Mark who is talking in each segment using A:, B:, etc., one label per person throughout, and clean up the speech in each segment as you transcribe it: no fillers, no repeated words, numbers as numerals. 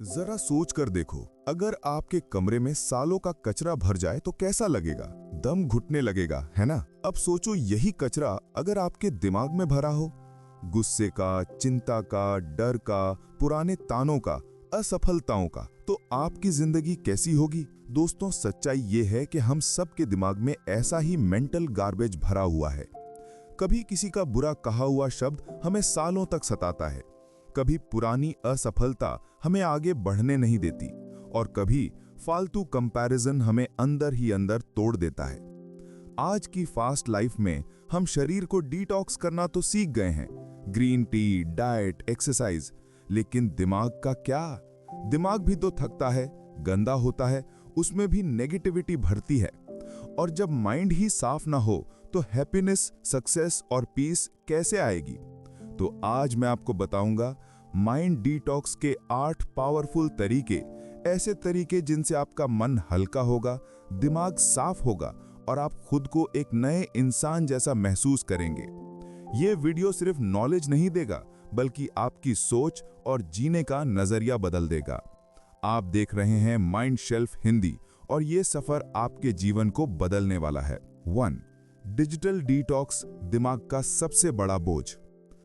A: जरा सोच कर देखो, अगर आपके कमरे में सालों का कचरा भर जाए तो कैसा लगेगा। दम घुटने लगेगा, है ना। अब सोचो यही कचरा अगर आपके दिमाग में भरा हो, गुस्से का, चिंता का, डर का, पुराने तानों का, असफलताओं का, तो आपकी जिंदगी कैसी होगी। दोस्तों, सच्चाई ये है कि हम सबके दिमाग में ऐसा ही मेंटल गार्बेज भरा हुआ है। कभी किसी का बुरा कहा हुआ शब्द हमें सालों तक सताता है, कभी पुरानी असफलता हमें आगे बढ़ने नहीं देती, और कभी फालतू कंपैरिजन हमें अंदर ही अंदर तोड़ देता है। आज की फास्ट लाइफ में हम शरीर को डिटॉक्स करना तो सीख गए हैं, ग्रीन टी, डाइट, एक्सरसाइज, लेकिन दिमाग का क्या। दिमाग भी तो थकता है, गंदा होता है, उसमें भी नेगेटिविटी भरती है। और जब माइंड ही साफ ना हो तो हैप्पीनेस, सक्सेस और पीस कैसे आएगी। तो आज मैं आपको बताऊंगा माइंड डिटॉक्स के 8 पावरफुल तरीके, ऐसे तरीके जिनसे आपका मन हल्का होगा, दिमाग साफ होगा और आप खुद को एक नए इंसान जैसा महसूस करेंगे। ये वीडियो सिर्फ नॉलेज नहीं देगा, बल्कि आपकी सोच और जीने का नजरिया बदल देगा। आप देख रहे हैं माइंड शेल्फ हिंदी, और ये सफर आपके जीवन को बदलने वाला है। 1. डिजिटल डिटॉक्स, दिमाग का सबसे बड़ा बोझ।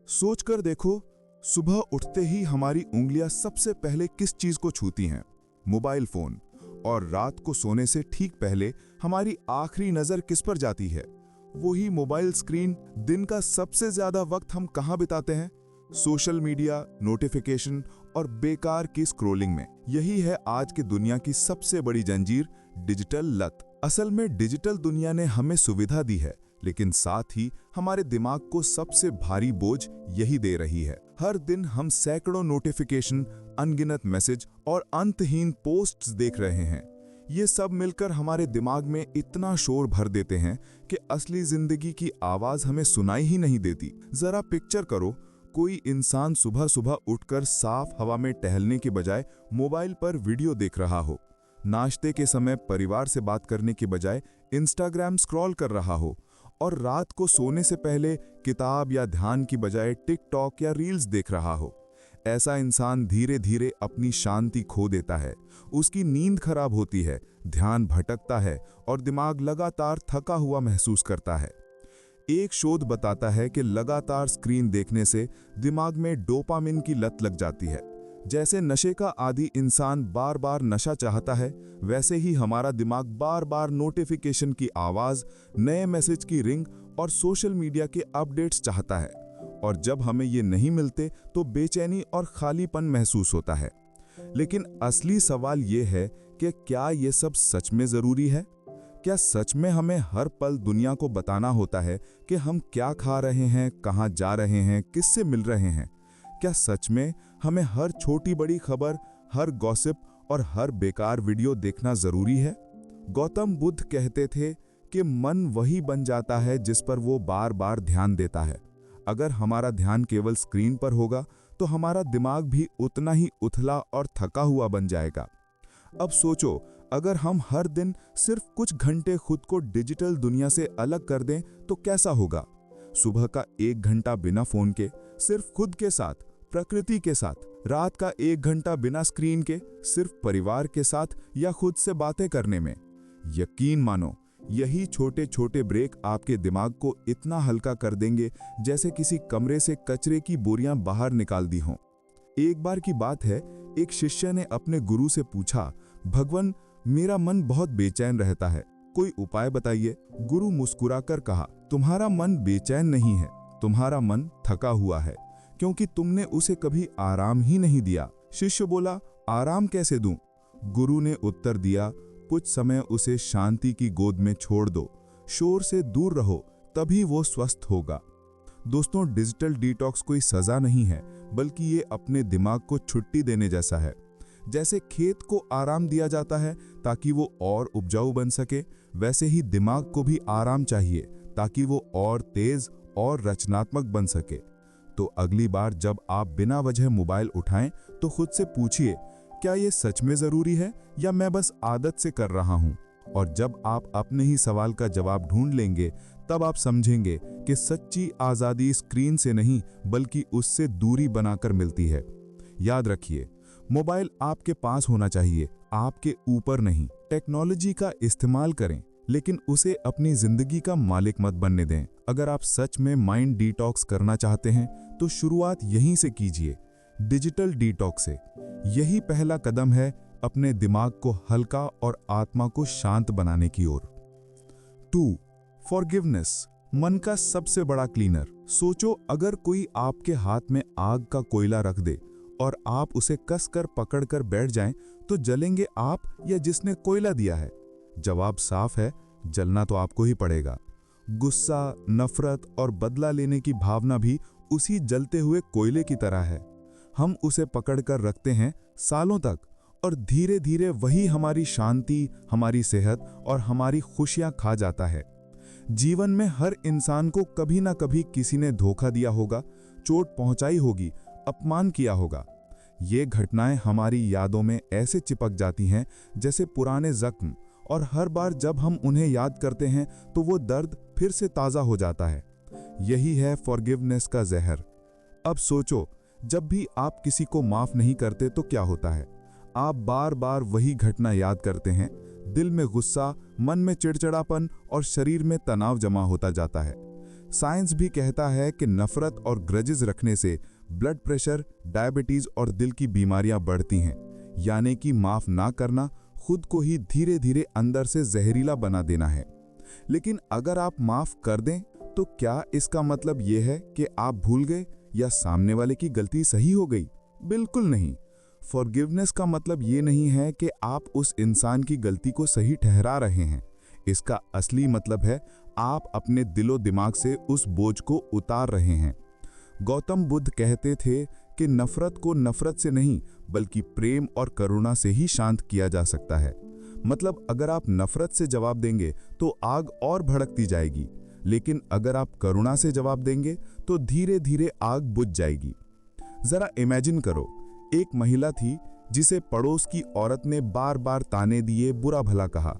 A: सोच कर देखो, सुबह उठते ही हमारी उंगलियां सबसे पहले किस चीज को छूती हैं? Mobile phone. और रात को सोने से ठीक पहले हमारी आखिरी नजर किस पर जाती है? वही मोबाइल स्क्रीन। दिन का सबसे ज्यादा वक्त हम कहां बिताते हैं? सोशल मीडिया, नोटिफिकेशन और बेकार की स्क्रॉलिंग में। यही है आज की दुनिया की सबसे बड़ी जंजीर, डिजिटल लत। असल में डिजिटल दुनिया ने हमें सुविधा दी है, लेकिन साथ ही हमारे दिमाग को सबसे भारी बोझ यही दे रही है। हर दिन हम सैकड़ों नोटिफिकेशन, अनगिनत मैसेज और अंतहीन पोस्ट्स देख रहे हैं। ये सब मिलकर हमारे दिमाग में इतना शोर भर देते हैं कि असली जिंदगी की आवाज हमें सुनाई ही नहीं देती। जरा पिक्चर करो, कोई इंसान सुबह सुबह उठकर साफ हवा में टहलने के बजाय मोबाइल पर वीडियो देख रहा हो, नाश्ते के समय परिवार से बात करने के बजाय इंस्टाग्राम स्क्रॉल कर रहा हो, और रात को सोने से पहले किताब या ध्यान की बजाय टिकटॉक या रील्स देख रहा हो। ऐसा इंसान धीरे धीरे अपनी शांति खो देता है, उसकी नींद खराब होती है, ध्यान भटकता है और दिमाग लगातार थका हुआ महसूस करता है। एक शोध बताता है कि लगातार स्क्रीन देखने से दिमाग में डोपामिन की लत लग जाती है। जैसे नशे का आदी इंसान बार बार नशा चाहता है, वैसे ही हमारा दिमाग बार बार नोटिफिकेशन की आवाज, नए मैसेज की रिंग और सोशल मीडिया के अपडेट्स चाहता है। और जब हमें ये नहीं मिलते तो बेचैनी और खालीपन महसूस होता है। लेकिन असली सवाल ये है कि क्या ये सब सच में जरूरी है? क्या सच में हमें हर पल दुनिया को बताना होता है कि हम क्या खा रहे हैं, कहाँ जा रहे हैं, किससे मिल रहे हैं? क्या सच में हमें हर छोटी बड़ी खबर, हर गॉसिप और हर बेकार वीडियो देखना जरूरी है? गौतम बुद्ध कहते थे कि मन वही बन जाता है जिस पर वो बार बार ध्यान देता है। अगर हमारा ध्यान केवल स्क्रीन पर होगा तो हमारा दिमाग भी उतना ही उथला और थका हुआ बन जाएगा। अब सोचो, अगर हम हर दिन सिर्फ कुछ घंटे खुद को डिजिटल दुनिया से अलग कर दें तो कैसा होगा? सुबह का 1 घंटा बिना फोन के, सिर्फ खुद के साथ, प्रकृति के साथ। रात का 1 घंटा बिना स्क्रीन के, सिर्फ परिवार के साथ या खुद से बातें करने में। यकीन मानो, यही छोटे छोटे ब्रेक आपके दिमाग को इतना हल्का कर देंगे जैसे किसी कमरे से कचरे की बोरियां बाहर निकाल दी हों। एक बार की बात है, एक शिष्य ने अपने गुरु से पूछा, भगवान, मेरा मन बहुत बेचैन रहता है, कोई उपाय बताइए। गुरु मुस्कुराकर कहा, तुम्हारा मन बेचैन नहीं है, तुम्हारा मन थका हुआ है, क्योंकि तुमने उसे कभी आराम ही नहीं दिया। शिष्य बोला, आराम कैसे दूं? गुरु ने उत्तर दिया, कुछ समय उसे शांति की गोद में छोड़ दो, शोर से दूर रहो, तभी वो स्वस्थ होगा। दोस्तों, डिजिटल डिटॉक्स कोई सजा नहीं है, बल्कि ये अपने दिमाग को छुट्टी देने जैसा है। जैसे खेत को आराम दिया जाता है ताकि वो और उपजाऊ बन सके, वैसे ही दिमाग को भी आराम चाहिए ताकि वो और तेज और रचनात्मक बन सके। तो अगली बार जब आप बिना वजह मोबाइल उठाएं तो खुद से पूछिए, क्या ये सच में जरूरी है या मैं बस आदत से कर रहा हूं? और जब आप अपने ही सवाल का जवाब ढूंढ लेंगे, तब आप समझेंगे कि सच्ची आजादी स्क्रीन से नहीं बल्कि उससे दूरी बनाकर मिलती है। याद रखिए, मोबाइल आपके पास होना चाहिए, आपके ऊपर नहीं। टेक्नोलॉजी का इस्तेमाल करें, लेकिन उसे अपनी जिंदगी का मालिक मत बनने दें। अगर आप सच में माइंड डिटॉक्स करना चाहते हैं तो शुरुआत यहीं से कीजिए, डिजिटल डिटॉक्स से। यही पहला कदम है अपने दिमाग को हल्का और आत्मा को शांत बनाने की ओर। 2. फॉरगिवनेस, मन का सबसे बड़ा क्लीनर। सोचो, अगर कोई आपके हाथ में आग का कोयला रख दे और आप उसे कसकर पकड़कर बैठ जाएं, तो जलेंगे आप या जिसने कोयला दिया है? जवाब साफ है, जलना तो आपको ही पड़ेगा। गुस्सा, नफरत और बदला लेने की भावना भी उसी जलते हुए कोयले की तरह है। हम उसे पकड़कर रखते हैं सालों तक, और धीरे धीरे वही हमारी शांति, हमारी सेहत और हमारी खुशियां खा जाता है। जीवन में हर इंसान को कभी ना कभी किसी ने धोखा दिया होगा, चोट पहुंचाई होगी, अपमान किया होगा। ये घटनाएं हमारी यादों में ऐसे चिपक जाती हैं जैसे पुराने जख्म, और हर बार जब हम उन्हें याद करते हैं तो वो दर्द फिर से ताज़ा हो जाता है। यही है फॉरगिवनेस का जहर। अब सोचो, जब भी आप किसी को माफ नहीं करते तो क्या होता है? आप बार बार वही घटना याद करते हैं। दिल में गुस्सा, मन में चिड़चिड़ापन और शरीर में तनाव जमा होता जाता है। साइंस भी कहता है कि नफरत और ग्रजेस रखने से ब्लड प्रेशर, डायबिटीज और दिल की बीमारियां बढ़ती हैं। यानी कि माफ ना करना खुद को ही धीरे धीरे अंदर से जहरीला बना देना है। लेकिन अगर आप माफ कर दें तो क्या इसका मतलब यह है कि आप भूल गए या सामने वाले की गलती सही हो गई? बिल्कुल नहीं। फॉरगिवनेस का मतलब ये नहीं है कि आप उस इंसान की गलती को सही ठहरा रहे हैं। इसका असली मतलब है आप अपने दिलो दिमाग से उस बोझ को उतार रहे हैं। गौतम बुद्ध कहते थे कि नफरत को नफरत से नहीं बल्कि प्रेम और करुणा से ही शांत किया जा सकता है। मतलब अगर आप नफरत से जवाब देंगे तो आग और भड़कती जाएगी, लेकिन अगर आप करुणा से जवाब देंगे तो धीरे धीरे आग बुझ जाएगी। जरा इमेजिन करो, एक महिला थी जिसे पड़ोस की औरत ने बार बार ताने दिए, बुरा भला कहा।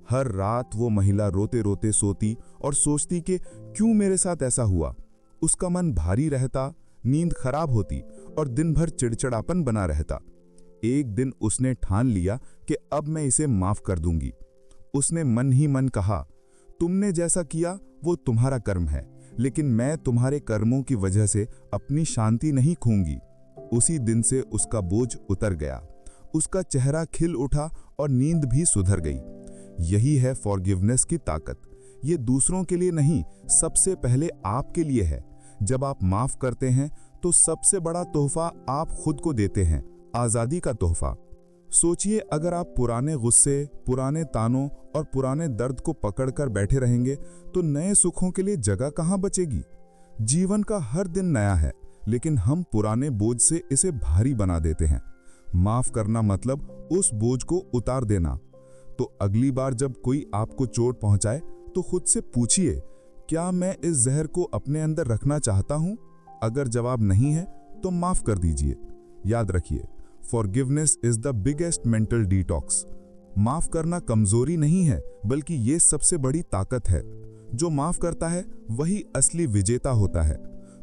A: हर रात वो महिला रोते रोते सोती और सोचती कि क्यों मेरे साथ ऐसा हुआ। उसका मन भारी रहता, नींद खराब होती और दिन भर चिड़चिड़ापन बना रहता। एक दिन उसने ठान लिया कि अब मैं इसे माफ कर दूंगी। उसने मन ही मन कहा, तुमने जैसा किया वो तुम्हारा कर्म है, लेकिन मैं तुम्हारे कर्मों की वजह से अपनी शांति नहीं खोऊंगी। उसी दिन से उसका बोझ उतर गया, उसका चेहरा खिल उठा और नींद भी सुधर गई। यही है फॉरगिवनेस की ताकत। ये दूसरों के लिए नहीं, सबसे पहले आपके लिए है। जब आप माफ करते हैं तो सबसे बड़ा तोहफा आप खुद को देते हैं, आज़ादी का तोहफा। सोचिए, अगर आप पुराने गुस्से, पुराने तानों और पुराने दर्द को पकड़कर बैठे रहेंगे तो नए सुखों के लिए जगह कहाँ बचेगी? जीवन का हर दिन नया है, लेकिन हम पुराने बोझ से इसे भारी बना देते हैं। माफ करना मतलब उस बोझ को उतार देना। तो अगली बार जब कोई आपको चोट पहुंचाए तो खुद से पूछिए, क्या मैं इस जहर को अपने अंदर रखना चाहता हूं? अगर जवाब नहीं है तो माफ कर दीजिए। याद रखिए, forgiveness is the biggest mental detox. माफ करना कमजोरी नहीं है, बल्कि ये सबसे बड़ी ताकत है। जो माफ करता है वही असली विजेता होता है।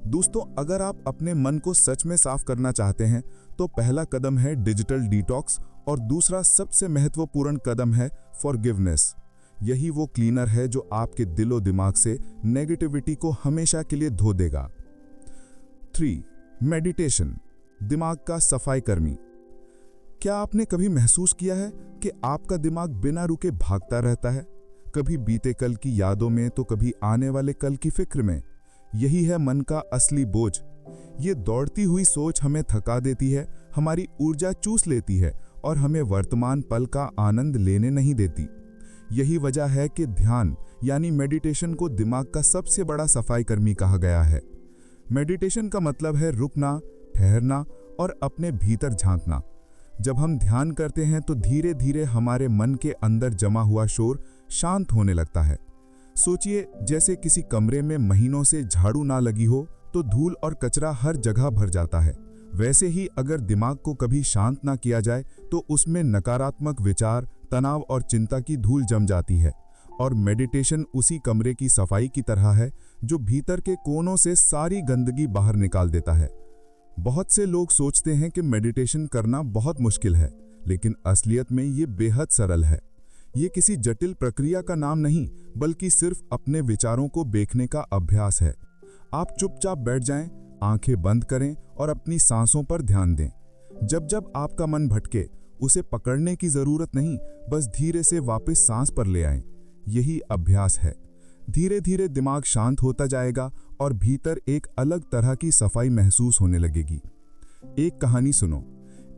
A: दोस्तों, अगर आप अपने मन को सच में साफ करना चाहते हैं तो पहला कदम है डिजिटल डिटॉक्स और दूसरा सबसे महत्वपूर्ण कदम है फॉरगिवनेस। यही वो क्लीनर है जो आपके दिलो दिमाग से नेगेटिविटी को हमेशा के लिए धो देगा। 3. मेडिटेशन, दिमाग का सफाई कर्मी। क्या आपने कभी महसूस किया है कि आपका दिमाग बिना रुके भागता रहता है? कभी बीते कल की यादों में तो कभी आने वाले कल की फिक्र में। यही है मन का असली बोझ। ये दौड़ती हुई सोच हमें थका देती है, हमारी ऊर्जा चूस लेती है और हमें वर्तमान पल का आनंद लेने नहीं देती। यही वजह है कि ध्यान यानी मेडिटेशन को दिमाग का सबसे बड़ा सफाई कर्मी कहा गया है। मेडिटेशन का मतलब है रुकना, ठहरना और अपने भीतर झांकना। जब हम ध्यान करते हैं तो धीरे धीरे हमारे मन के अंदर जमा हुआ शोर शांत होने लगता है। सोचिए, जैसे किसी कमरे में महीनों से झाड़ू ना लगी हो तो धूल और कचरा हर जगह भर जाता है। वैसे ही अगर दिमाग को कभी शांत ना किया जाए तो उसमें नकारात्मक विचार, तनाव और चिंता की धूल जम जाती है। और मेडिटेशन उसी कमरे की सफाई की तरह है जो भीतर के कोनों से सारी गंदगी बाहर निकाल देता है। बहुत से लोग सोचते हैं कि मेडिटेशन करना बहुत मुश्किल है, लेकिन असलियत में ये बेहद सरल है। ये किसी जटिल प्रक्रिया का नाम नहीं, बल्कि सिर्फ अपने विचारों को देखने का अभ्यास है। आप चुपचाप बैठ जाएं, आंखें बंद करें और अपनी सांसों पर ध्यान दें। जब जब आपका मन भटके, उसे पकड़ने की जरूरत नहीं, बस धीरे से वापस सांस पर ले आएं। यही अभ्यास है। धीरे धीरे दिमाग शांत होता जाएगा और भीतर एक अलग तरह की सफाई महसूस होने लगेगी। एक कहानी सुनो।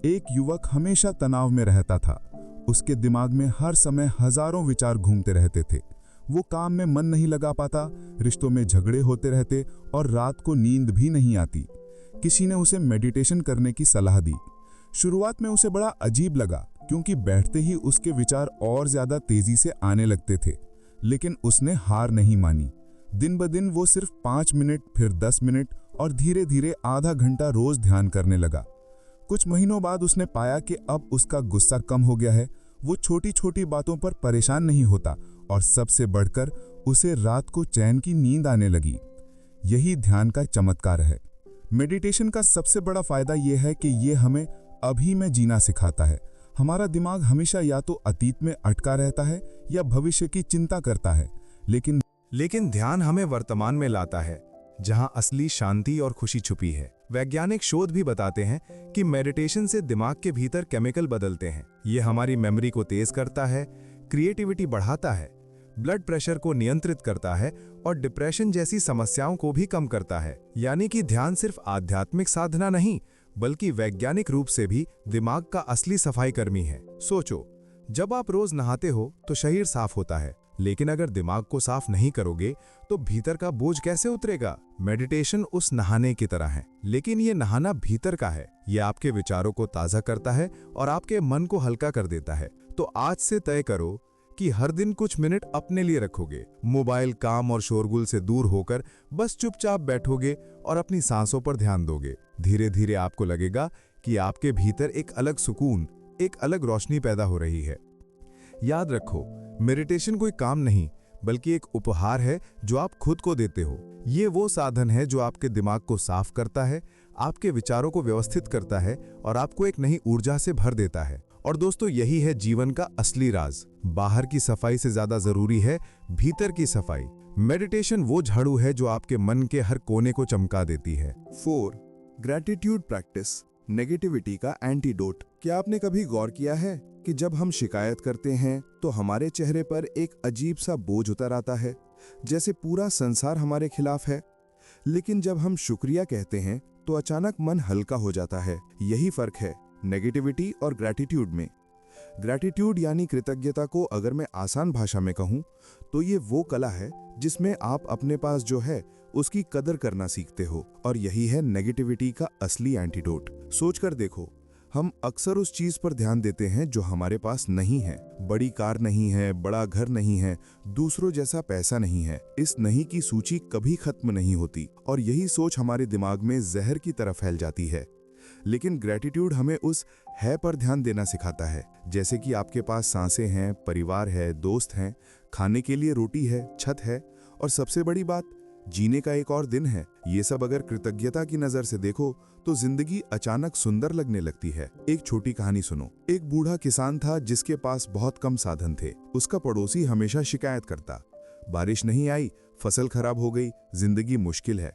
A: एक युवक हमेशा तनाव में रहता था। उसके दिमाग में हर समय हजारों विचार घूमते रहते थे। वो काम में मन नहीं लगा पाता, रिश्तों में झगड़े होते रहते और रात को नींद भी नहीं आती। किसी ने उसे मेडिटेशन करने की सलाह दी। शुरुआत में उसे बड़ा अजीब लगा, क्योंकि बैठते ही उसके विचार और ज्यादा तेजी से आने लगते थे। लेकिन उसने हार नहीं मानी। दिन ब दिन वो सिर्फ 5 मिनट, फिर 10 मिनट और धीरे धीरे आधा घंटा रोज ध्यान करने लगा। कुछ महीनों बाद उसने पाया कि अब उसका गुस्सा कम हो गया है। वो छोटी छोटी बातों पर परेशान नहीं होता और सबसे बढ़कर उसे रात को चैन की नींद आने लगी। यही ध्यान का चमत्कार है। मेडिटेशन का सबसे बड़ा फायदा यह है कि ये हमें अभी में जीना सिखाता है। हमारा दिमाग हमेशा या तो अतीत में अटका रहता है या भविष्य की चिंता करता है, लेकिन ध्यान हमें वर्तमान में लाता है, जहां असली शांति और खुशी छुपी है। वैज्ञानिक शोध भी बताते हैं कि मेडिटेशन से दिमाग के भीतर केमिकल बदलते हैं। ये हमारी मेमोरी को तेज करता है, क्रिएटिविटी बढ़ाता है, ब्लड प्रेशर को नियंत्रित करता है और डिप्रेशन जैसी समस्याओं को भी कम करता है। यानी कि ध्यान सिर्फ आध्यात्मिक साधना नहीं, बल्कि वैज्ञानिक रूप से भी दिमाग का असली सफाई कर्मी है। सोचो, जब आप रोज नहाते हो तो शरीर साफ होता है, लेकिन अगर दिमाग को साफ नहीं करोगे तो भीतर का बोझ कैसे उतरेगा? मेडिटेशन उस नहाने की तरह है, लेकिन ये नहाना भीतर का है। ये आपके विचारों को ताज़ा करता है और आपके मन को हल्का कर देता है। तो आज से तय करो कि हर दिन कुछ मिनट अपने लिए रखोगे। मोबाइल, काम और शोरगुल से दूर होकर बस चुपचाप बैठोगे और अपनी सांसों पर ध्यान दोगे। धीरे धीरे आपको लगेगा कि आपके भीतर एक अलग सुकून, एक अलग रोशनी पैदा हो रही है। याद रखो, मेडिटेशन कोई काम नहीं, बल्कि एक उपहार है जो आप खुद को देते हो। ये वो साधन है जो आपके दिमाग को साफ करता है, आपके विचारों को व्यवस्थित करता है और आपको एक नई ऊर्जा से भर देता है। और दोस्तों, यही है जीवन का असली राज। बाहर की सफाई से ज्यादा जरूरी है भीतर की सफाई। मेडिटेशन वो झाड़ू है जो आपके मन के हर कोने को चमका देती है।
B: 4. ग्रैटिट्यूड प्रैक्टिस, नेगेटिविटी का एंटीडोट। क्या आपने कभी गौर किया है कि जब हम शिकायत करते हैं तो हमारे चेहरे पर एक अजीब सा बोझ उतर आता है, जैसे पूरा संसार हमारे खिलाफ है। लेकिन जब हम शुक्रिया कहते हैं तो अचानक मन हल्का हो जाता है। यही फर्क है नेगेटिविटी और ग्रैटिट्यूड में। ग्रैटिट्यूड यानी कृतज्ञता को अगर मैं आसान भाषा में कहूं तो ये वो कला है जिसमें आप अपने पास जो है उसकी कदर करना सीखते हो। और यही है नेगेटिविटी का असली एंटीडोट। सोचकर देखो, हम अक्सर उस चीज पर ध्यान देते हैं जो हमारे पास नहीं है। बड़ी कार नहीं है, बड़ा घर नहीं है, दूसरों जैसा पैसा नहीं है। इस नहीं की सूची कभी खत्म नहीं होती और यही सोच हमारे दिमाग में जहर की तरह फैल जाती है। लेकिन ग्रैटिट्यूड हमें उस है पर ध्यान देना सिखाता है। जैसे कि आपके पास सांसें हैं, परिवार है, दोस्त हैं, खाने के लिए रोटी है, छत है और सबसे बड़ी बात, जीने का एक और दिन है। ये सब अगर कृतज्ञता की नजर से देखो तो जिंदगी अचानक सुंदर लगने लगती है। एक छोटी कहानी सुनो। एक बूढ़ा किसान था जिसके पास बहुत कम साधन थे। उसका पड़ोसी हमेशा शिकायत करता, बारिश नहीं आई, फसल खराब हो गई, जिंदगी मुश्किल है।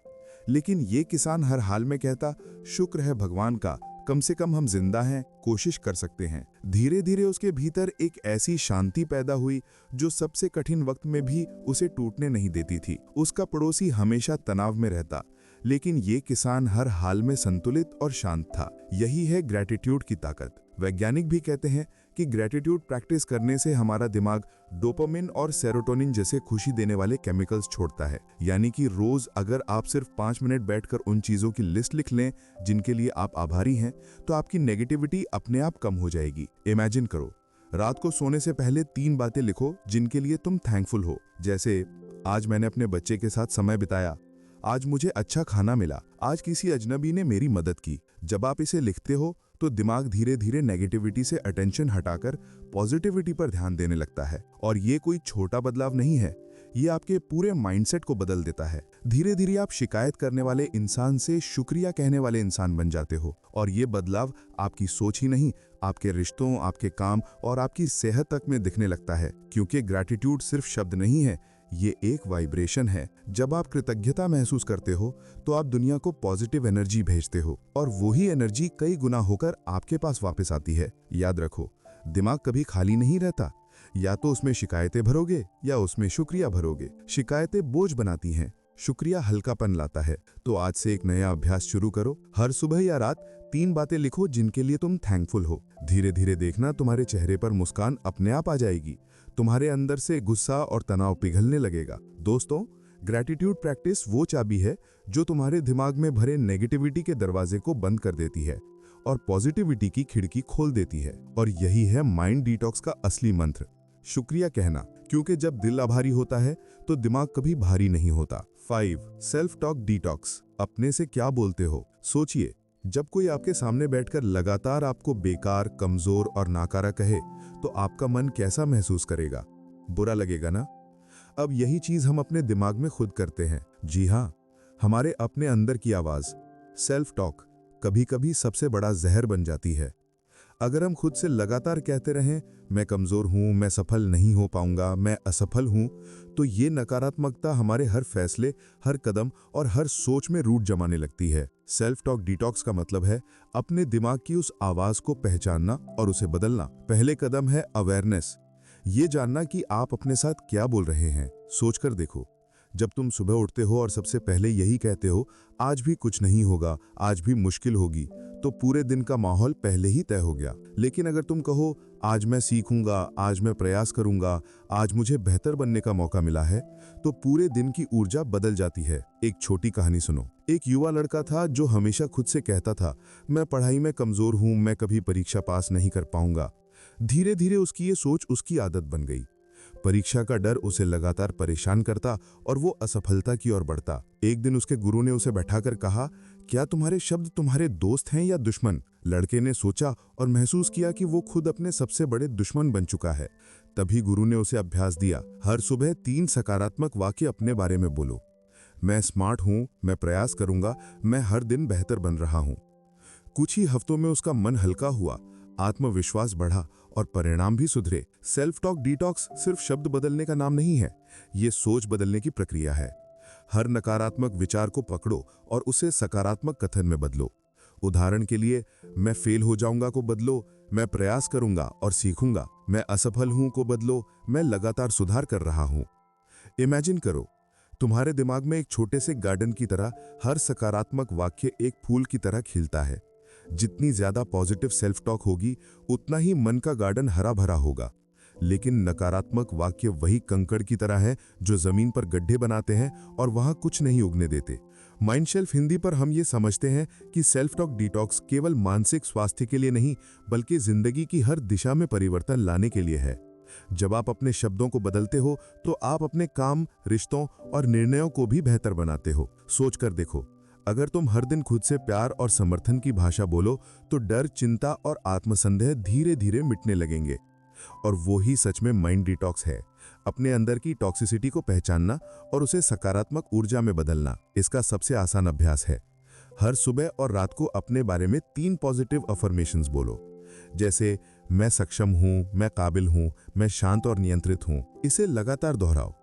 B: लेकिन ये किसान हर हाल में कहता, शुक्र है भगवान का, कम से कम हम जिंदा हैं, कोशिश कर सकते हैं। धीरे धीरे उसके भीतर एक ऐसी शांति पैदा हुई जो सबसे कठिन वक्त में भी उसे टूटने नहीं देती थी। उसका पड़ोसी हमेशा तनाव में रहता, लेकिन ये किसान हर हाल में संतुलित और शांत था। यही है ग्रैटिट्यूड की ताकत। वैज्ञानिक भी कहते हैं कि ग्रैटिट्यूड प्रैक्टिस करने से हमारा दिमाग डोपामिन और सेरोटोनिन जैसे खुशी देने वाले केमिकल्स छोड़ता है। यानी कि रोज अगर आप सिर्फ 5 मिनट बैठकर उन चीजों की लिस्ट लिख लें जिनके लिए आप आभारी हैं, तो आपकी नेगेटिविटी अपने आप कम हो जाएगी। इमेजिन करो, रात को सोने से पहले 3 बातें लिखो जिनके लिए तुम थैंकफुल हो। जैसे, आज मैंने अपने बच्चे के साथ समय बिताया, आज मुझे अच्छा खाना मिला, आज किसी अजनबी ने मेरी मदद की। जब आप इसे लिखते हो तो दिमाग धीरे धीरे नेगेटिविटी से अटेंशन हटाकर पॉजिटिविटी पर ध्यान देने लगता है। और ये कोई छोटा बदलाव नहीं है, ये आपके पूरे माइंडसेट को बदल देता है। धीरे धीरे आप शिकायत करने वाले इंसान से शुक्रिया कहने वाले इंसान बन जाते हो, और ये बदलाव आपकी सोच ही नहीं, आपके रिश्तों, आपके काम और आपकी सेहत तक में दिखने लगता है। क्योंकि ग्रैटिट्यूड सिर्फ शब्द नहीं है, ये एक वाइब्रेशन है। जब आप कृतज्ञता महसूस करते हो तो आप दुनिया को पॉजिटिव एनर्जी भेजते हो, और वही एनर्जी कई गुना होकर आपके पास वापस आती है। याद रखो, दिमाग कभी खाली नहीं रहता। या तो उसमें शिकायतें भरोगे या उसमें शुक्रिया भरोगे। शिकायतें बोझ बनाती हैं, शुक्रिया हल्कापन लाता है। तो आज से एक नया अभ्यास शुरू करो। हर सुबह या रात 3 बातें लिखो जिनके लिए तुम थैंकफुल हो। धीरे धीरे देखना, तुम्हारे चेहरे पर मुस्कान अपने आप आ जाएगी। तुम्हारे अंदर से गुस्सा और तनाव पिघलने लगेगा। दोस्तों, ग्रैटिट्यूड प्रैक्टिस वो चाबी है जो तुम्हारे दिमाग में भरे नेगेटिविटी के दरवाजे को बंद कर देती है और पॉजिटिविटी की खिड़की खोल देती है। और यही है माइंड डिटॉक्स का असली मंत्र, शुक्रिया कहना। क्योंकि जब दिल आभारी होता है तो दिमाग कभी भारी नहीं होता। 5 सेल्फ टॉक डिटॉक्स। अपने से क्या बोलते हो? सोचिए, जब कोई आपके सामने बैठकर लगातार आपको बेकार, कमजोर और नाकारा कहे तो आपका मन कैसा महसूस करेगा? बुरा लगेगा ना? अब यही चीज हम अपने दिमाग में खुद करते हैं। जी हाँ, हमारे अपने अंदर की आवाज, सेल्फ टॉक, कभी कभी सबसे बड़ा जहर बन जाती है। अगर हम खुद से लगातार कहते रहें, मैं कमजोर हूं, मैं सफल नहीं हो पाऊंगा, मैं असफल हूं, तो ये नकारात्मकता हमारे हर फैसले, हर कदम और हर सोच में रूट जमाने लगती है। सेल्फ टॉक डिटॉक्स का मतलब है अपने दिमाग की उस आवाज को पहचानना और उसे बदलना। पहले कदम है अवेयरनेस, ये जानना कि आप अपने साथ क्या बोल रहे हैं। सोचकर देखो, जब तुम सुबह उठते हो और सबसे पहले यही कहते हो, आज भी कुछ नहीं होगा, आज भी मुश्किल होगी, तो पूरे दिन का माहौल पहले ही तय हो गया। लेकिन अगर तुम कहो, आज मैं सीखूंगा, आज मैं प्रयास करूंगा, आज मुझे बेहतर बनने का मौका मिला है, तो पूरे दिन की ऊर्जा बदल जाती है। एक छोटी कहानी सुनो। एक युवा लड़का था जो हमेशा खुद से कहता था, मैं पढ़ाई में कमजोर हूं, मैं कभी परीक्षा पास नहीं कर पाऊंगा। धीरे धीरे उसकी ये सोच उसकी आदत बन गई। परीक्षा का डर उसे लगातार परेशान करता और वो असफलता की ओर बढ़ता। एक दिन उसके गुरु ने उसे बैठाकर कहा, क्या तुम्हारे शब्द तुम्हारे दोस्त हैं या दुश्मन? लड़के ने सोचा और महसूस किया कि वो खुद अपने सबसे बड़े दुश्मन बन चुका है। तभी गुरु ने उसे अभ्यास दिया, हर सुबह 3 सकारात्मक वाक्य अपने बारे में बोलो। मैं स्मार्ट हूं, मैं प्रयास करूंगा, मैं हर दिन बेहतर बन रहा हूं। कुछ ही हफ्तों में उसका मन हल्का हुआ, आत्मविश्वास बढ़ा और परिणाम भी सुधरे। सेल्फ टॉक डिटॉक्स सिर्फ शब्द बदलने का नाम नहीं है, ये सोच बदलने की प्रक्रिया है। हर नकारात्मक विचार को पकड़ो और उसे सकारात्मक कथन में बदलो। उदाहरण के लिए, मैं फेल हो जाऊंगा को बदलो, मैं प्रयास करूंगा और सीखूंगा। मैं असफल हूं को बदलो, मैं लगातार सुधार कर रहा हूं। इमेजिन करो, तुम्हारे दिमाग में एक छोटे से गार्डन की तरह हर सकारात्मक वाक्य एक फूल की तरह खिलता है। जितनी ज्यादा पॉजिटिव सेल्फ टॉक होगी, उतना ही मन का गार्डन हरा भरा होगा। लेकिन नकारात्मक वाक्य वही कंकड़ की तरह है जो जमीन पर गड्ढे बनाते हैं और वहां कुछ नहीं उगने देते। माइंडशेल्फ हिंदी पर हम ये समझते हैं कि सेल्फ टॉक डिटॉक्स केवल मानसिक स्वास्थ्य के लिए नहीं, बल्कि जिंदगी की हर दिशा में परिवर्तन लाने के लिए है। जब आप अपने शब्दों को बदलते हो तो आप अपने काम, रिश्तों और निर्णयों को भी बेहतर बनाते हो। सोच कर देखो, अगर तुम हर दिन खुद से प्यार और समर्थन की भाषा बोलो तो डर, चिंता और आत्मसंदेह धीरे धीरे मिटने लगेंगे। और वो ही सच में माइंड डिटॉक्स है, अपने अंदर की टॉक्सिसिटी को पहचानना और उसे सकारात्मक ऊर्जा में बदलना। इसका सबसे आसान अभ्यास है, हर सुबह और रात को अपने बारे में 3 पॉजिटिव अफर्मेशंस बोलो। जैसे, मैं सक्षम हूं, मैं काबिल हूं, मैं शांत और नियंत्रित हूं। इसे लगातार दोहराओ।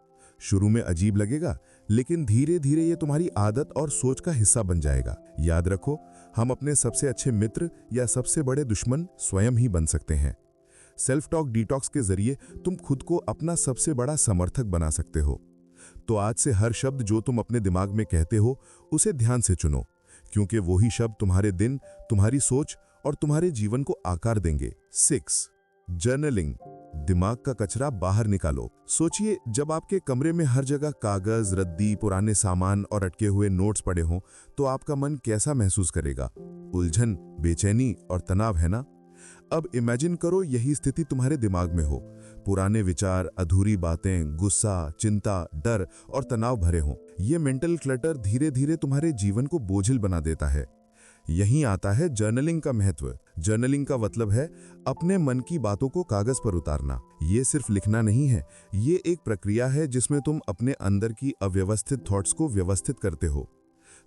B: शुरू में अजीब लगेगा, लेकिन धीरे धीरे ये तुम्हारी आदत और सोच का हिस्सा बन जाएगा। याद रखो, हम अपने सबसे अच्छे मित्र या सबसे बड़े दुश्मन स्वयं ही बन सकते हैं। सेल्फ टॉक डिटॉक्स के जरिए तुम खुद को अपना सबसे बड़ा समर्थक बना सकते हो। तो आज से हर शब्द जो तुम अपने दिमाग में कहते हो, उसे ध्यान से चुनो, क्योंकि वही शब्द तुम्हारे दिन, तुम्हारी सोच और तुम्हारे जीवन को आकार देंगे। 6 जर्नलिंग। दिमाग का कचरा बाहर निकालो। सोचिए, जब आपके कमरे में हर जगह कागज, रद्दी, पुराने सामान और अटके हुए नोट्स पड़े हों, तो आपका मन कैसा महसूस करेगा? उलझन, बेचैनी और तनाव, है ना? अब इमेजिन करो यही स्थिति तुम्हारे दिमाग में हो। पुराने विचार, अधूरी बातें, गुस्सा, चिंता, डर और तनाव भरे हों। ये मेंटल क्लटर धीरे धीरे तुम्हारे जीवन को बोझिल बना देता है।
A: यहीं आता है जर्नलिंग का महत्व। जर्नलिंग का मतलब है अपने मन की बातों को कागज पर उतारना। ये सिर्फ लिखना नहीं है, ये एक प्रक्रिया है जिसमें तुम अपने अंदर की अव्यवस्थित थॉट्स को व्यवस्थित करते हो।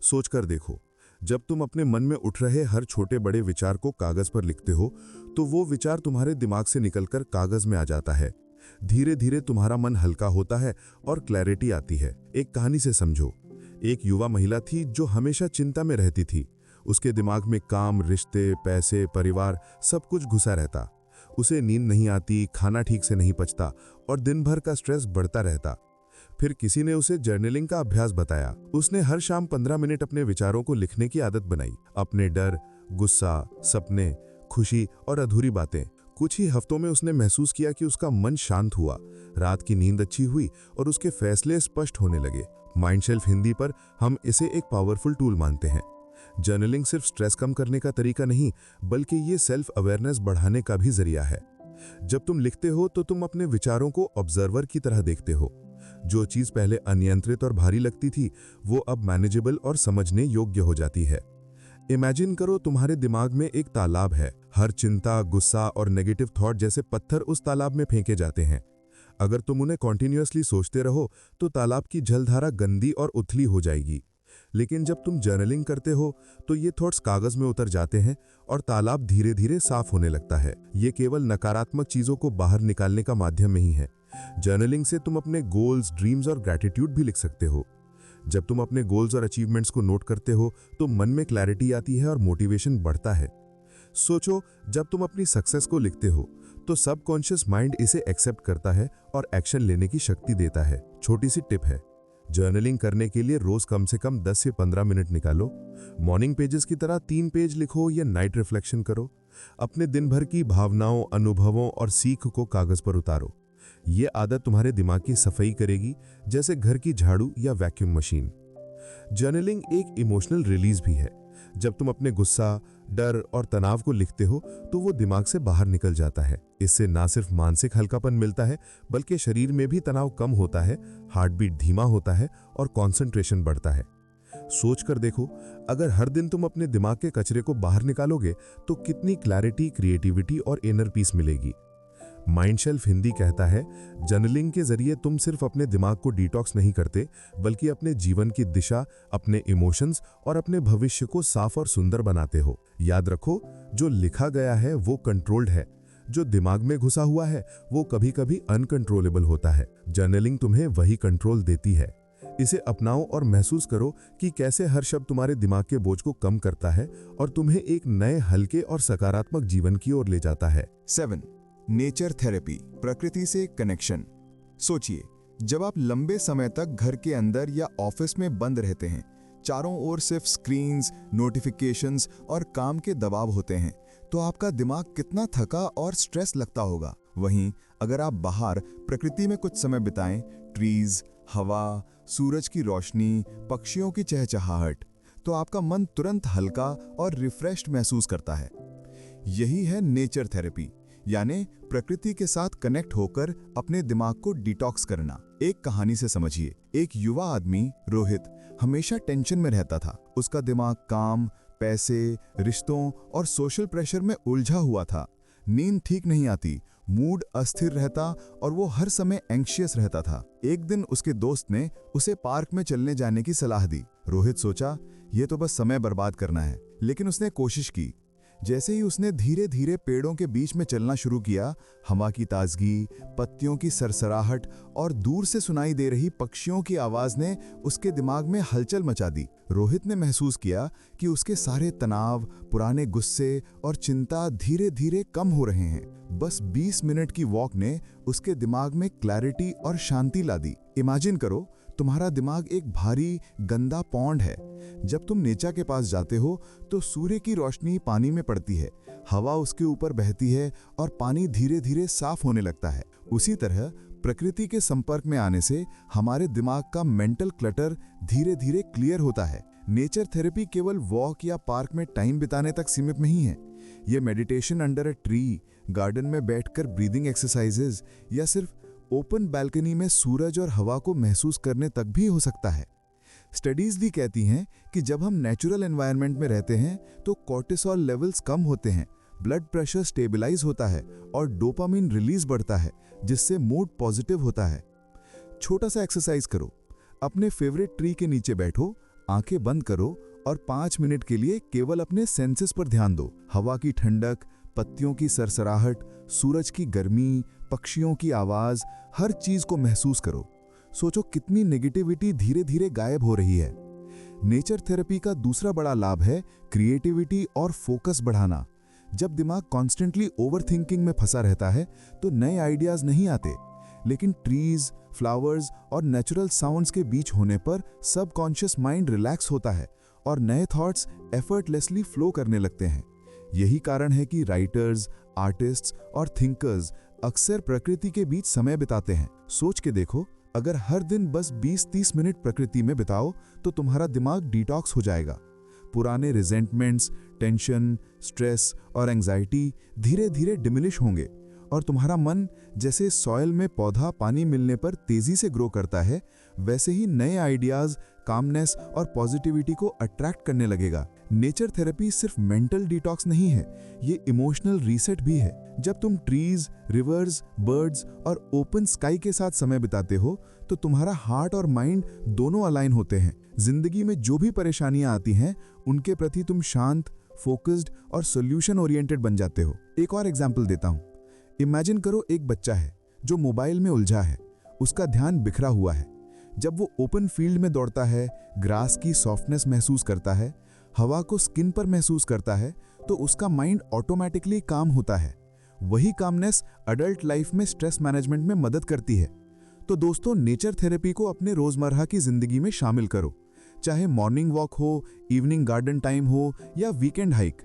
A: सोचकर देखो, जब तुम अपने मन में उठ रहे हर छोटे बड़े विचार को कागज पर लिखते हो तो वो विचार तुम्हारे दिमाग से निकलकर कागज में आ जाता है। धीरे धीरे तुम्हारा मन हल्का होता है और क्लैरिटी आती है। एक कहानी से समझो। एक युवा महिला थी जो हमेशा चिंता में रहती थी। उसके दिमाग में काम, रिश्ते, पैसे, परिवार सब कुछ घुसा रहता। उसे नींद नहीं आती, खाना ठीक से नहीं पचता और दिन भर का स्ट्रेस बढ़ता रहता। फिर किसी ने उसे जर्नलिंग का अभ्यास बताया। उसने हर शाम 15 मिनट अपने विचारों को लिखने की आदत बनाई। अपने डर, गुस्सा, सपने, खुशी और अधूरी बातें। कुछ ही हफ्तों में उसने महसूस किया कि उसका मन शांत हुआ, रात की नींद अच्छी हुई और उसके फैसले स्पष्ट होने लगे। माइंडशेल्फ हिंदी पर हम इसे एक पावरफुल टूल मानते हैं। जर्नलिंग सिर्फ स्ट्रेस कम करने का तरीका नहीं, बल्कि ये सेल्फ अवेयरनेस बढ़ाने का भी जरिया है। जब तुम लिखते हो तो तुम अपने विचारों को ऑब्जर्वर की तरह देखते हो। जो चीज पहले अनियंत्रित और भारी लगती थी, वो अब मैनेजेबल और समझने योग्य हो जाती है। इमेजिन करो तुम्हारे दिमाग में एक तालाब है। हर चिंता, गुस्सा और नेगेटिव थॉट जैसे पत्थर उस तालाब में फेंके जाते हैं। अगर तुम उन्हें कॉन्टिन्यूअसली सोचते रहो तो तालाब की जलधारा गंदी और उथली हो जाएगी। लेकिन जब तुम जर्नलिंग करते हो तो ये थॉट्स कागज में उतर जाते हैं और तालाब धीरे धीरे साफ होने लगता है। ये केवल नकारात्मक चीजों को बाहर निकालने का माध्यम नहीं है। जर्नलिंग से तुम अपने गोल्स, ड्रीम्स और ग्रैटिट्यूड भी लिख सकते हो। जब तुम अपने गोल्स और अचीवमेंट्स को नोट करते हो तो मन में क्लैरिटी आती है और मोटिवेशन बढ़ता है। सोचो, जब तुम अपनी सक्सेस को लिखते हो तो सबकॉन्शियस माइंड इसे एक्सेप्ट करता है और एक्शन लेने की शक्ति देता है। छोटी सी टिप है, जर्नलिंग करने के लिए रोज कम से कम 10 से 15 मिनट निकालो। मॉर्निंग पेजेस की तरह 3 पेज लिखो या नाइट रिफ्लेक्शन करो। अपने दिन भर की भावनाओं, अनुभवों और सीख को कागज पर उतारो। ये आदत तुम्हारे दिमाग की सफाई करेगी, जैसे घर की झाड़ू या वैक्यूम मशीन। जर्नलिंग एक इमोशनल रिलीज भी है। जब तुम अपने गुस्सा, डर और तनाव को लिखते हो तो वो दिमाग से बाहर निकल जाता है। इससे ना सिर्फ मानसिक हल्कापन मिलता है, बल्कि शरीर में भी तनाव कम होता है, हार्ट बीट धीमा होता है और कंसंट्रेशन बढ़ता है। सोच कर देखो, अगर हर दिन तुम अपने दिमाग के कचरे को बाहर निकालोगे तो कितनी क्लैरिटी, क्रिएटिविटी और इनर पीस मिलेगी। माइंडशेल्फ हिंदी कहता है, जर्नलिंग के जरिए तुम सिर्फ अपने दिमाग को डिटॉक्स नहीं करते, बल्कि अपने जीवन की दिशा, अपने इमोशंस और अपने भविष्य को साफ और सुंदर बनाते हो। याद रखो, जो लिखा गया है वो कंट्रोल्ड है, जो दिमाग में घुसा हुआ है वो कभी कभी अनकंट्रोलेबल होता है। जर्नलिंग तुम्हें वही कंट्रोल देती है। इसे अपनाओ और महसूस करो कि कैसे हर शब्द तुम्हारे दिमाग के बोझ को कम करता है और तुम्हें एक नए, हल्के और सकारात्मक जीवन की ओर ले जाता है।
B: 7. नेचर थेरेपी, प्रकृति से कनेक्शन। सोचिए, जब आप लंबे समय तक घर के अंदर या ऑफिस में बंद रहते हैं, चारों ओर सिर्फ स्क्रीन्स, नोटिफिकेशंस और काम के दबाव होते हैं, तो आपका दिमाग कितना थका और स्ट्रेस लगता होगा। वहीं अगर आप बाहर प्रकृति में कुछ समय बिताएं, ट्रीज, हवा, सूरज की रोशनी, पक्षियों की चहचहाहट, तो आपका मन तुरंत हल्का और रिफ्रेश्ड महसूस करता है। यही है नेचर थेरेपी, यानी प्रकृति के साथ कनेक्ट होकर अपने दिमाग को डिटॉक्स करना। एक कहानी से समझिए। एक युवा आदमी, रोहित, हमेशा टेंशन में रहता था। उसका दिमाग काम, पैसे, रिश्तों और सोशल प्रेशर में उलझा हुआ था। नींद ठीक नहीं आती, मूड अस्थिर रहता और वो हर समय एंग्शियस रहता था। एक दिन उसके दोस्त ने उसे पार्क में चलने जाने की सलाह दी। रोहित सोचा, ये तो बस समय बर्बाद करना है, लेकिन उसने कोशिश की। जैसे ही उसने धीरे धीरे पेड़ों के बीच में चलना शुरू किया, हवा की ताजगी, पत्तियों की सरसराहट और दूर से सुनाई दे रही पक्षियों की आवाज ने उसके दिमाग में हलचल मचा दी। रोहित ने महसूस किया कि उसके सारे तनाव, पुराने गुस्से और चिंता धीरे धीरे कम हो रहे हैं। बस 20 मिनट की वॉक ने उसके दिमाग में क्लैरिटी और शांति ला दी। इमेजिन करो, तुम्हारा दिमाग एक भारी, गंदा पॉन्ड है। जब तुम नेचा के पास जाते हो तो सूर्य की रोशनी पानी में पड़ती है, हवा उसके ऊपर बहती है और पानी धीरे धीरे साफ होने लगता है। उसी तरह प्रकृति के संपर्क में आने से हमारे दिमाग का मेंटल क्लटर धीरे धीरे क्लियर होता है। नेचर थेरेपी केवल वॉक या पार्क में टाइम बिताने तक सीमित नहीं है। ये meditation under a tree, garden में बैठकर ब्रीदिंग एक्सरसाइजेज या सिर्फ ओपन बालकनी में सूरज और हवा को महसूस करने तक भी हो सकता है। स्टडीज भी कहती हैं कि जब हम नेचुरल एनवायरनमेंट में रहते हैं तो कॉर्टिसोल लेवल्स कम होते हैं, ब्लड प्रेशर स्टेबलाइज होता है और डोपामिन रिलीज बढ़ता है, जिससे मूड पॉजिटिव होता है। छोटा सा एक्सरसाइज करो, अपने फेवरेट ट्री के नीचे बैठो, आंखें बंद करो और 5 मिनट के लिए केवल अपने सेंसेस पर ध्यान दो। हवा की ठंडक, पत्तियों की सरसराहट, सूरज की गर्मी, पक्षियों की आवाज, हर चीज को महसूस करो। सोचो कितनी नेगेटिविटी धीरे धीरे गायब हो रही है। नेचर थेरेपी का दूसरा बड़ा लाभ है क्रिएटिविटी और फोकस बढ़ाना। जब दिमाग कॉन्स्टेंटली ओवरथिंकिंग में फंसा रहता है तो नए आइडियाज नहीं आते, लेकिन ट्रीज, फ्लावर्स और नेचुरल साउंड्स के बीच होने पर सबकॉन्शियस माइंड रिलैक्स होता है और नए थॉट्स एफर्टलेसली फ्लो करने लगते हैं। यही कारण है कि राइटर्स, आर्टिस्ट्स और थिंकर्स अक्सर प्रकृति के बीच समय बिताते हैं। सोच के देखो, अगर हर दिन बस 20-30 मिनट प्रकृति में बिताओ तो तुम्हारा दिमाग डिटॉक्स हो जाएगा। पुराने रिजेंटमेंट्स, टेंशन, स्ट्रेस और एंजाइटी धीरे धीरे डिमिनिश होंगे और तुम्हारा मन जैसे सॉइल में पौधा पानी मिलने पर तेजी से ग्रो करता है, वैसे ही नए आइडियाज, कामनेस और पॉजिटिविटी को अट्रैक्ट करने लगेगा। नेचर थेरेपी सिर्फ मेंटल डिटॉक्स नहीं है, ये इमोशनल रीसेट भी है। जब तुम ट्रीज, रिवर्स, बर्ड्स और ओपन स्काई के साथ समय बिताते हो तो तुम्हारा हार्ट और माइंड दोनों अलाइन होते हैं। जिंदगी में जो भी परेशानियां आती हैं उनके प्रति तुम शांत, फोकस्ड और सोल्यूशन ओरिएंटेड बन जाते हो। एक और एग्जाम्पल देता हूं। इमेजिन करो एक बच्चा है जो मोबाइल में उलझा है, उसका ध्यान बिखरा हुआ है। जब वो ओपन फील्ड में दौड़ता है, ग्रास की सॉफ्टनेस महसूस करता है, हवा को स्किन पर महसूस करता है, तो उसका माइंड ऑटोमेटिकली काम होता है। वही कामनेस अडल्ट लाइफ में स्ट्रेस मैनेजमेंट में मदद करती है। तो दोस्तों, नेचर थेरेपी को अपने रोजमर्रा की जिंदगी में शामिल करो, चाहे मॉर्निंग वॉक हो, इवनिंग गार्डन टाइम हो या वीकेंड हाइक।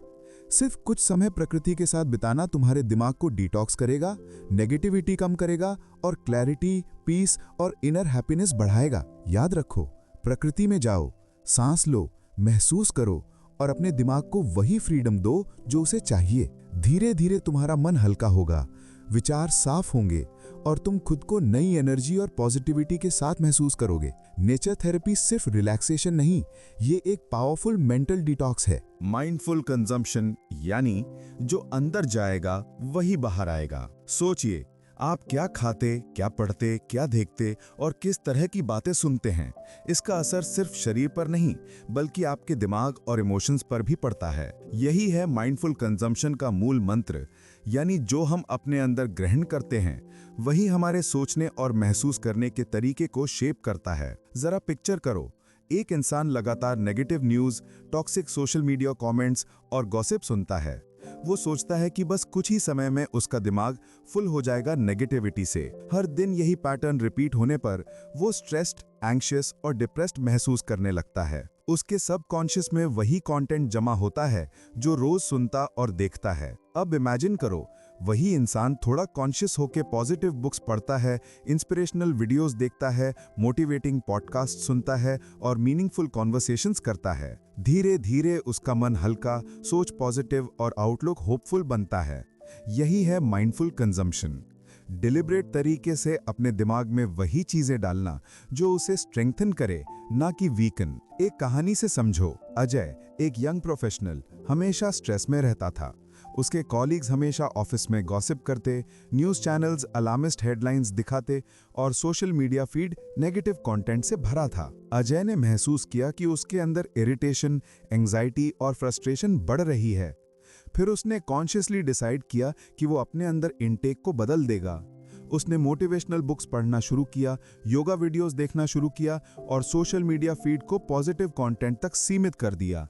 B: सिर्फ कुछ समय प्रकृति के साथ बिताना तुम्हारे दिमाग को डिटॉक्स करेगा, नेगेटिविटी कम करेगा और क्लैरिटी, पीस और इनर हैप्पीनेस बढ़ाएगा। याद रखो, प्रकृति में जाओ, सांस लो, महसूस करो और अपने दिमाग को वही फ्रीडम दो जो उसे चाहिए। धीरे धीरे तुम्हारा मन हल्का होगा, विचार साफ होंगे और तुम खुद को नई एनर्जी और पॉजिटिविटी के साथ महसूस करोगे। नेचर थेरेपी सिर्फ रिलैक्सेशन नहीं, ये एक पावरफुल मेंटल डिटॉक्स है।
A: माइंडफुल कंजम्पशन यानी जो अंदर जाएगा वही बाहर आएगा। सोचिए, आप क्या खाते, क्या पढ़ते, क्या देखते और किस तरह की बातें सुनते हैं। इसका असर सिर्फ शरीर पर नहीं बल्कि आपके दिमाग और इमोशंस पर भी पड़ता है। यही है माइंडफुल कंजम्पशन का मूल मंत्र, यानी जो हम अपने अंदर ग्रहण करते हैं वही हमारे सोचने और महसूस करने के तरीके को शेप करता है। जरा पिक्चर करो, एक इंसान लगातार negative news, toxic social media comments और गॉसिप सुनता है। वो सोचता है कि बस कुछ ही समय में उसका दिमाग फुल हो जाएगा नेगेटिविटी से। हर दिन यही पैटर्न रिपीट होने पर वो स्ट्रेस्ड, एंग्शियस और डिप्रेस्ड महसूस करने लगता है। उसके सबकॉन्शियस में वही कंटेंट जमा होता है जो रोज सुनता और देखता है। अब इमेजिन करो, वही इंसान थोड़ा कॉन्शियस होकर पॉजिटिव बुक्स पढ़ता है, इंस्पिरेशनल वीडियोस देखता है, मोटिवेटिंग पॉडकास्ट सुनता है और मीनिंगफुल कॉन्वर्सेशंस करता है। धीरे धीरे उसका मन हल्का, सोच पॉजिटिव और आउटलुक होपफुल बनता है। यही है माइंडफुल कंजम्पशन। डिलिब्रेट तरीके से अपने दिमाग में वही चीजें डालना जो उसे स्ट्रेंथन करे, ना कि वीकन। एक कहानी से समझो। अजय, एक यंग प्रोफेशनल, हमेशा स्ट्रेस में रहता था। उसके कॉलीग्स हमेशा ऑफिस में गॉसिप करते, न्यूज़ चैनल्स अलार्मिस्ट हेडलाइंस दिखाते और social media feed negative content से भरा था। अजय ने महसूस किया कि उसके अंदर इरिटेशन, एंजाइटी और फ्रस्ट्रेशन बढ़ रही है। फिर उसने कॉन्शियसली डिसाइड किया कि वो अपने अंदर इनटेक को बदल देगा। उसने मोटिवेशनल बुक्स पढ़ना शुरू किया, योगा वीडियोस देखना शुरू किया और सोशल मीडिया फीड को पॉजिटिव कंटेंट तक सीमित कर दिया।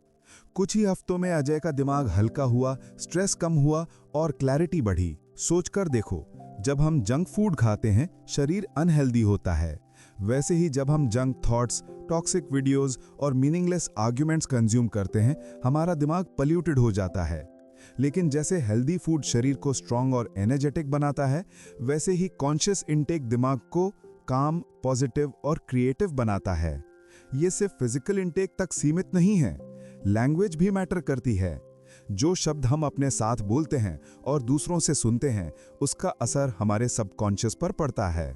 A: कुछ ही हफ्तों में अजय का दिमाग हल्का हुआ, स्ट्रेस कम हुआ और क्लैरिटी बढ़ी। सोचकर देखो, जब हम जंक फूड खाते हैं शरीर अनहेल्दी होता है, वैसे ही जब हम जंक थॉट्स, टॉक्सिक वीडियोस और मीनिंगलेस आर्ग्यूमेंट्स कंज्यूम करते हैं हमारा दिमाग पल्यूटेड हो जाता है। लेकिन जैसे हेल्दी फूड शरीर को स्ट्रांग और एनर्जेटिक बनाता है, वैसे ही कॉन्शियस इनटेक दिमाग को काम, पॉजिटिव और क्रिएटिव बनाता है। ये सिर्फ फिजिकल इनटेक तक सीमित नहीं है, लैंग्वेज भी मैटर करती है। जो शब्द हम अपने साथ बोलते हैं और दूसरों से सुनते हैं उसका असर हमारे सबकॉन्शियस पर पड़ता है।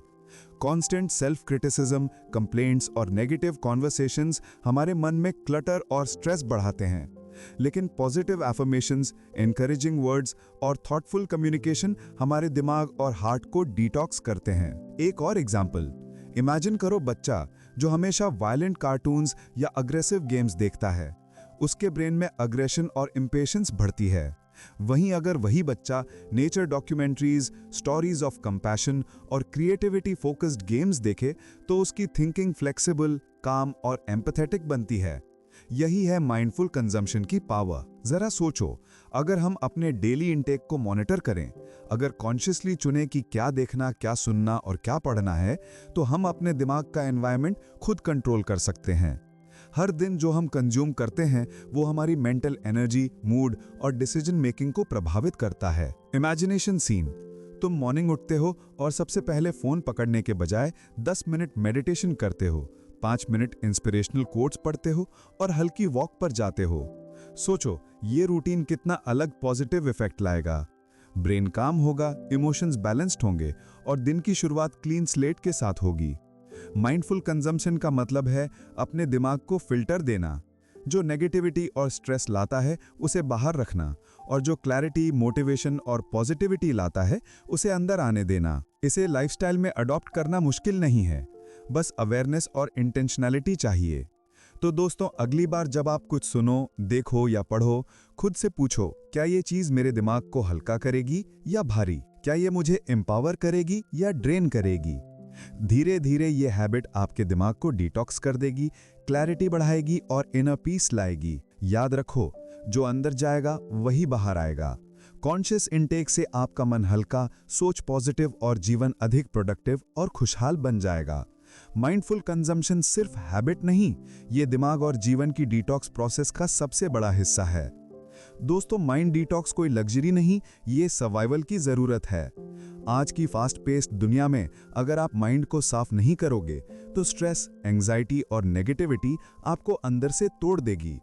B: कांस्टेंट सेल्फ क्रिटिसिज्म, कंप्लेंट्स और नेगेटिव कॉन्वर्सेशंस हमारे मन में क्लटर और स्ट्रेस बढ़ाते हैं। लेकिन पॉजिटिव एफर्मेशंस, एनकरेजिंग वर्ड्स और थॉटफुल कम्युनिकेशन हमारे दिमाग और हार्ट को डिटॉक्स करते हैं। एक और एग्जाम्पल, इमेजिन करो बच्चा जो हमेशा वायलेंट कार्टून्स या अग्रेसिव गेम्स देखता है, उसके ब्रेन में अग्रेशन और इम्पेशेंस बढ़ती है। वहीं अगर वही बच्चा nature documentaries, stories of compassion और क्रिएटिविटी फोकस्ड गेम्स देखे तो उसकी थिंकिंग फ्लेक्सिबल, काम और एम्पैथेटिक बनती है। यही है माइंडफुल कंजम्पशन की पावर। जरा सोचो, अगर हम अपने डेली इंटेक को मॉनिटर करें, अगर कॉन्शियसली चुने कि क्या देखना, क्या सुनना और क्या पढ़ना है, तो हम अपने दिमाग का एनवायरनमेंट खुद कंट्रोल कर सकते हैं। हर दिन जो हम कंज्यूम करते हैं वो हमारी मेंटल एनर्जी, मूड और डिसीजन मेकिंग को प्रभावित करता है। इमेजिनेशन सीन, तुम मॉर्निंग उठते हो और सबसे पहले फोन पकड़ने के बजाय 10 मिनट मेडिटेशन करते हो, 5 मिनट इंस्पिरेशनल कोट्स पढ़ते हो और हल्की वॉक पर जाते हो। सोचो ये रूटीन कितना अलग पॉजिटिव इफेक्ट लाएगा। ब्रेन काम होगा, इमोशंस बैलेंस्ड होंगे और दिन की शुरुआत क्लीन स्लेट के साथ होगी। माइंडफुल कंजम्पशन का मतलब है अपने दिमाग को फिल्टर देना। जो नेगेटिविटी और स्ट्रेस लाता है उसे बाहर रखना और जो क्लैरिटी, मोटिवेशन और पॉजिटिविटी लाता है उसे अंदर आने देना। इसे लाइफस्टाइल में अडॉप्ट करना मुश्किल नहीं है, बस अवेयरनेस और इंटेंशनैलिटी चाहिए। तो दोस्तों, अगली बार जब आप कुछ सुनो, देखो या पढ़ो, खुद से पूछो, क्या ये चीज मेरे दिमाग को हल्का करेगी या भारी? क्या ये मुझे एम्पावर करेगी या ड्रेन करेगी? धीरे धीरे ये हैबिट आपके दिमाग को डिटॉक्स कर देगी, क्लैरिटी बढ़ाएगी और इनर पीस लाएगी। याद रखो, जो अंदर जाएगा वही बाहर आएगा। कॉन्शियस इनटेक से आपका मन हल्का, सोच पॉजिटिव और जीवन अधिक प्रोडक्टिव और खुशहाल बन जाएगा। माइंडफुल कंजम्पशन सिर्फ हैबिट नहीं, ये दिमाग और जीवन की डिटॉक्स प्रोसेस का सबसे बड़ा हिस्सा है। दोस्तों, माइंड डिटॉक्स कोई लग्जरी नहीं, ये सर्वाइवल की जरूरत है। आज की फास्ट पेस्ड दुनिया में अगर आप माइंड को साफ नहीं करोगे तो स्ट्रेस, एंजाइटी और नेगेटिविटी आपको अंदर से तोड़ देगी।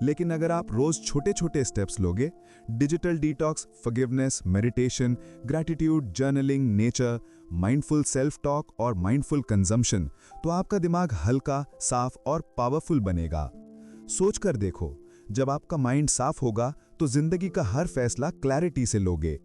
B: लेकिन अगर आप रोज छोटे छोटे स्टेप्स लोगे, digital detox, forgiveness, meditation, gratitude, journaling, nature, mindful self talk और माइंडफुल कंजम्पशन, तो आपका दिमाग हल्का, साफ और पावरफुल बनेगा। सोच कर देखो, जब आपका माइंड साफ होगा तो जिंदगी का हर फैसला क्लैरिटी से लोगे।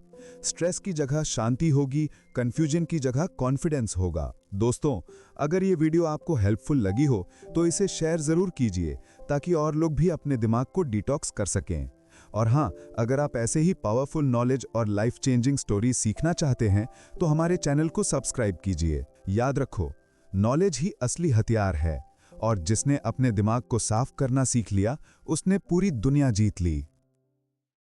B: स्ट्रेस की जगह शांति होगी, कंफ्यूजन की जगह कॉन्फिडेंस होगा। दोस्तों, अगर ये वीडियो आपको हेल्पफुल लगी हो तो इसे शेयर जरूर कीजिए ताकि और लोग भी अपने दिमाग को डिटॉक्स कर सकें। और हाँ, अगर आप ऐसे ही पावरफुल नॉलेज और लाइफ चेंजिंग स्टोरीज सीखना चाहते हैं तो हमारे चैनल को सब्सक्राइब कीजिए। याद रखो, नॉलेज ही असली हथियार है और जिसने अपने दिमाग को साफ करना सीख लिया उसने पूरी दुनिया जीत ली।